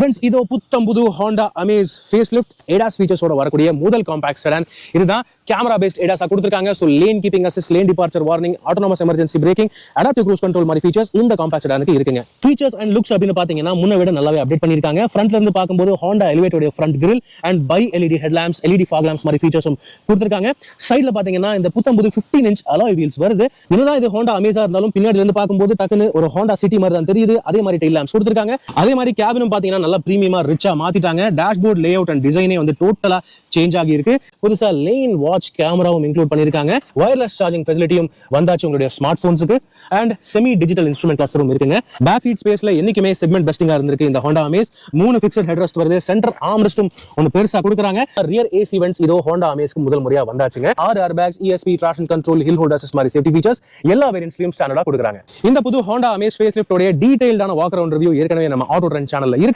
Friends, இது புத்தம் புது Honda Amaze facelift ADAS features ஓட வரக்கூடிய முதல் காம்பாக்ட் செடான். இதுதான் கேமரா பேஸ்ட் ADAS கொடுத்திருக்காங்க. So lane keeping assist, lane departure warning, autonomous emergency braking, adaptive cruise control மாதிரி ஃபீச்சர்ஸ் இந்த காம்பாக்ட் செடானுக்கு இருக்குங்க. ஃபீச்சர்ஸ் அண்ட் லுக்ஸ் அப்படின்னு பாத்தீங்கன்னா முன்ன விட நல்லாவே அப்டேட் பண்ணிருக்காங்க. ஃப்ரண்ட்ல இருந்து பாக்கும்போது Honda Elevate உடைய front grill and bi LED headlamps, LED fog lamps மாதிரி ஃபீச்சர்ஸும் கொடுத்திருக்காங்க. சைடுல பாத்தீங்கன்னா இந்த புத்தம் புது 15-inch alloy wheels வருது. என்னதான் இது Honda Amaze இருந்தாலும் பின்னாடில இருந்து பாக்கும்போது டக்குன்னு ஒரு Honda City மாதிரி தான் தெரியுது. அதே மாதிரி tail lamps கொடுத்திருக்காங்க. அதே மாதிரி கேபினும் பாத்தீங்கன்னா நல்லா பிரீமியமா ரிச்சா மாத்திட்டாங்க. டேஷ்போர்ட் லேஅவுட் அண்ட் டிசைனே வந்து டோட்டலா சேஞ்ச் ஆகி இருக்கு. புதுசா லேன் வாட்ச் கேமராவும் இன்க்ளூட் பண்ணிருக்காங்க. வயர்லெஸ் சார்ஜிங் ஃபெசிலிட்டியும் வந்தாச்சு உங்களுடைய ஸ்மார்ட் போன்ஸ்க்கு. அண்ட் செமி டிஜிட்டல் இன்ஸ்ட்ருமென்ட் கிளஸ்டரும் இருக்குங்க. பேக் சீட் ஸ்பேஸ்ல என்னைக்குமே செக்மெண்ட் பெஸ்டிங்கா இருந்திருக்கு இந்த Honda Amaze. 3 ஃபிக்ஸட் ஹெட்ரெஸ்ட் வருது. சென்டர் ஆர்ம்ரெஸ்டும் ஒன்னு பெருசா கொடுக்குறாங்க. ரியர் ஏசி வென்ட்ஸ் இதோ Honda Amazeக்கு முதல் முறையா வந்தாச்சுங்க. 6 airbags, ESP, traction control, hill hold assist மாதிரி சேஃப்டி ஃபீச்சர்ஸ் எல்லா வேரியன்ட்ஸ்லயும் ஸ்டாண்டர்டா கொடுக்குறாங்க. இந்த புது Honda Amaze ஃபேஸ்லிஃப்ட் உடைய டீடைல்டான வாக் அரவுண்ட் ரிவ்யூ ஏற்கனவே நம்ம ஆட்டோ ட்ரெண்ட் சேனல்ல இருக்கு.